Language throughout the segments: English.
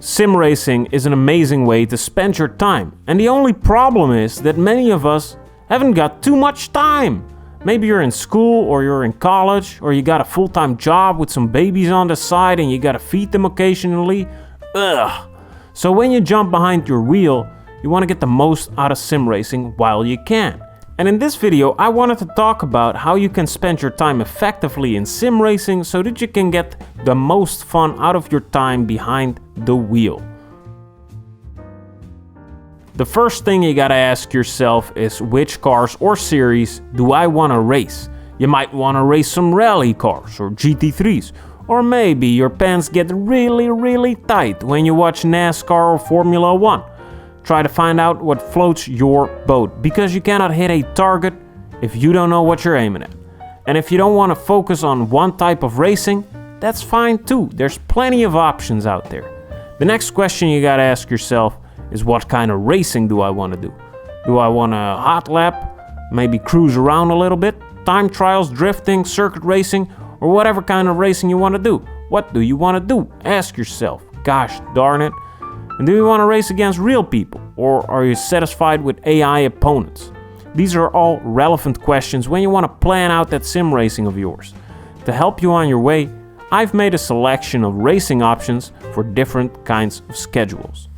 Sim racing is an amazing way to spend your time, and the only problem is that many of us haven't got too much time. Maybe you're in school or you're in college or you got a full-time job with some babies on the side and you gotta feed them occasionally. Ugh. So when you jump behind your wheel, you want to get the most out of sim racing while you can. And in this video I wanted to talk about how you can spend your time effectively in sim racing so that you can get the most fun out of your time behind the wheel. The first thing you gotta ask yourself is which cars or series do I want to race? You might want to race some rally cars or GT3s, or maybe your pants get really tight when you watch NASCAR or Formula 1. Try to find out what floats your boat, because you cannot hit a target if you don't know what you're aiming at. And if you don't want to focus on one type of racing, that's fine too. There's plenty of options out there. The next question you gotta ask yourself is what kind of racing do I want to do? Do I want a hot lap, maybe cruise around a little bit, time trials, drifting, circuit racing, or whatever kind of racing you want to do? What do you want to do? Ask yourself. Gosh darn it. And do you want to race against real people, or are you satisfied with AI opponents? These are all relevant questions when you want to plan out that sim racing of yours. To help you on your way, I've made a selection of racing options for different kinds of schedules.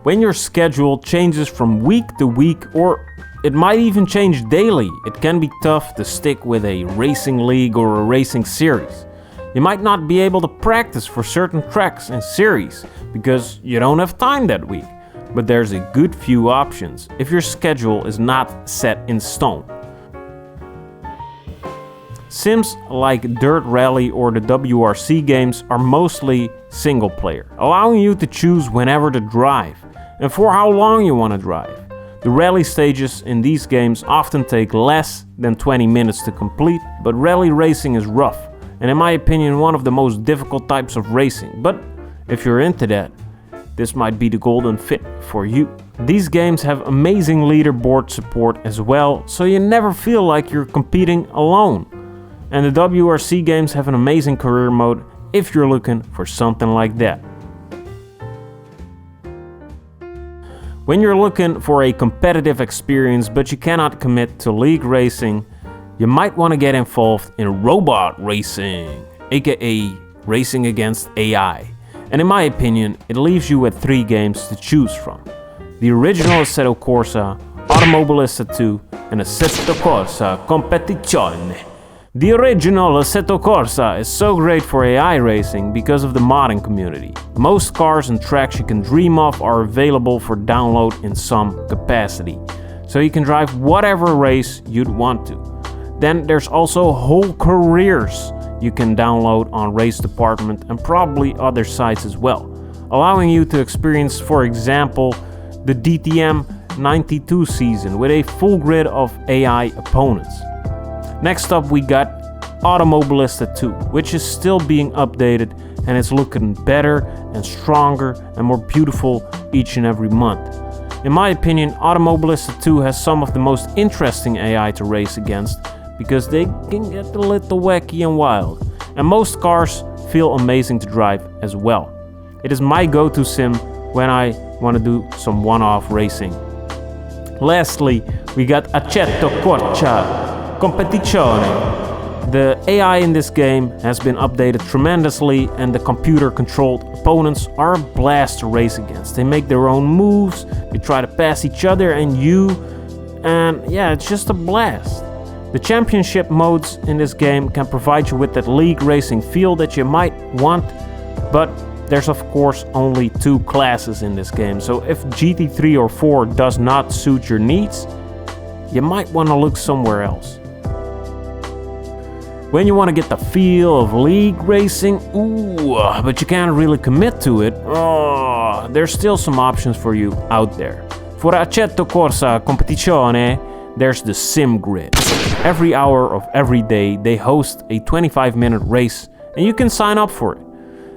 When your schedule changes from week to week, or it might even change daily, it can be tough to stick with a racing league or a racing series. You might not be able to practice for certain tracks and series because you don't have time that week, but there's a good few options if your schedule is not set in stone. Sims like Dirt Rally or the WRC games are mostly single player, allowing you to choose whenever to drive and for how long you want to drive. The rally stages in these games often take less than 20 minutes to complete, but rally racing is rough, and in my opinion one of the most difficult types of racing. But if you're into that, this might be the golden fit for you. These games have amazing leaderboard support as well, so you never feel like you're competing alone. And the WRC games have an amazing career mode if you're looking for something like that. When you're looking for a competitive experience but you cannot commit to league racing, you might want to get involved in robot racing, aka racing against AI. And in my opinion, it leaves you with 3 games to choose from. The original Assetto Corsa, Automobilista 2, and Assetto Corsa Competizione. The original Assetto Corsa is so great for AI racing because of the modding community. Most cars and tracks you can dream of are available for download in some capacity, so you can drive whatever race you'd want to. Then there's also whole careers you can download on Race Department and probably other sites as well, allowing you to experience, for example, the DTM 92 season with a full grid of AI opponents. Next up we got Automobilista 2, which is still being updated and it's looking better and stronger and more beautiful each and every month. In my opinion, Automobilista 2 has some of the most interesting AI to race against, because they can get a little wacky and wild, and most cars feel amazing to drive as well. It is my go-to sim when I want to do some one-off racing. Lastly, we got Assetto Corsa Competizione. The AI in this game has been updated tremendously, and the computer-controlled opponents are a blast to race against. They make their own moves, they try to pass each other and you, and yeah, it's just a blast. The championship modes in this game can provide you with that league racing feel that you might want, but there's of course only 2 classes in this game, so if GT3 or 4 does not suit your needs, you might want to look somewhere else. When you want to get the feel of league racing, but you can't really commit to it, there's still some options for you out there. For Assetto Corsa Competizione, there's the Sim Grid. Every hour of every day they host a 25-minute race and you can sign up for it.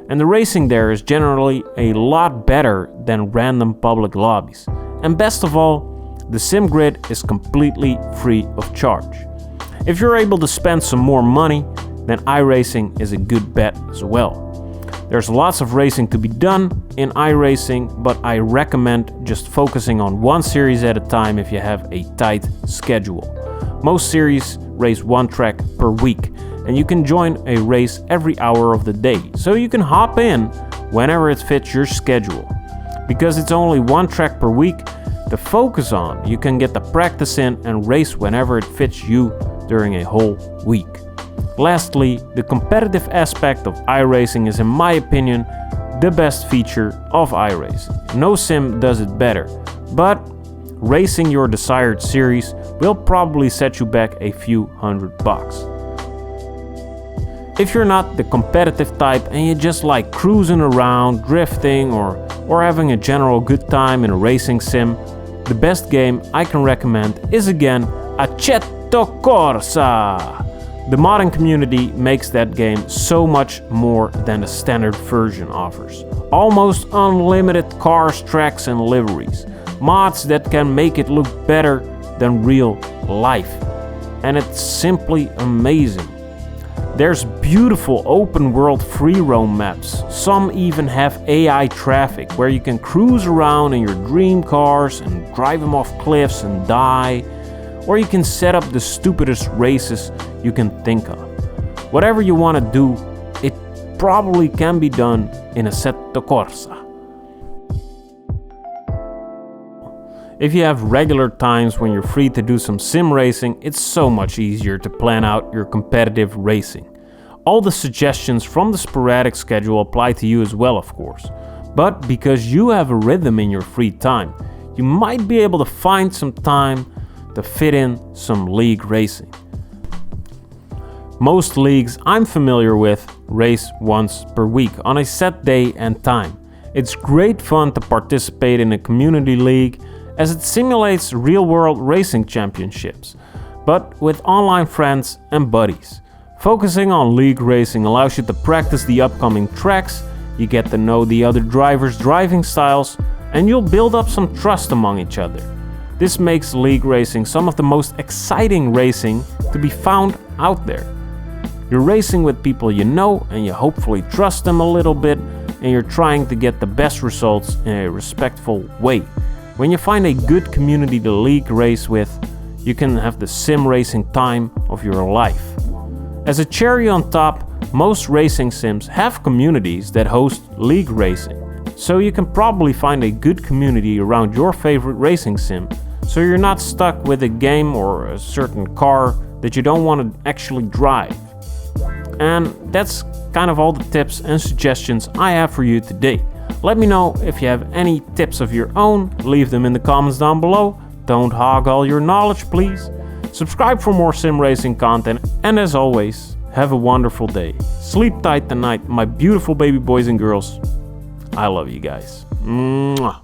And the racing there is generally a lot better than random public lobbies. And best of all, the Sim Grid is completely free of charge. If you're able to spend some more money, then iRacing is a good bet as well. There's lots of racing to be done in iRacing, but I recommend just focusing on one series at a time if you have a tight schedule. Most series race one track per week, and you can join a race every hour of the day, so you can hop in whenever it fits your schedule. Because it's only one track per week to focus on, you can get the practice in and race whenever it fits you during a whole week. Lastly, the competitive aspect of iRacing is, in my opinion, the best feature of iRacing. No sim does it better, but racing your desired series will probably set you back a few $100. If you're not the competitive type and you just like cruising around, drifting, or having a general good time in a racing sim, the best game I can recommend is again Assetto Corsa. The modding community makes that game so much more than the standard version offers. Almost unlimited cars, tracks and liveries. Mods that can make it look better than real life. And it's simply amazing. There's beautiful open world free roam maps. Some even have AI traffic where you can cruise around in your dream cars and drive them off cliffs and die. Or you can set up the stupidest races you can think of. Whatever you want to do, it probably can be done in Assetto Corsa. If you have regular times when you're free to do some sim racing, it's so much easier to plan out your competitive racing. All the suggestions from the sporadic schedule apply to you as well, of course. But because you have a rhythm in your free time, you might be able to find some time to fit in some league racing. Most leagues I'm familiar with race once per week on a set day and time. It's great fun to participate in a community league as it simulates real-world racing championships, but with online friends and buddies. Focusing on league racing allows you to practice the upcoming tracks, you get to know the other drivers' driving styles, and you'll build up some trust among each other. This makes league racing some of the most exciting racing to be found out there. You're racing with people you know and you hopefully trust them a little bit, and you're trying to get the best results in a respectful way. When you find a good community to league race with, you can have the sim racing time of your life. As a cherry on top, most racing sims have communities that host league racing, so you can probably find a good community around your favorite racing sim, so you're not stuck with a game or a certain car that you don't want to actually drive. And that's kind of all the tips and suggestions I have for you today. Let me know if you have any tips of your own, leave them in the comments down below. Don't hog all your knowledge, please. Subscribe for more sim racing content, and as always, have a wonderful day. Sleep tight tonight, my beautiful baby boys and girls. I love you guys. Mwah.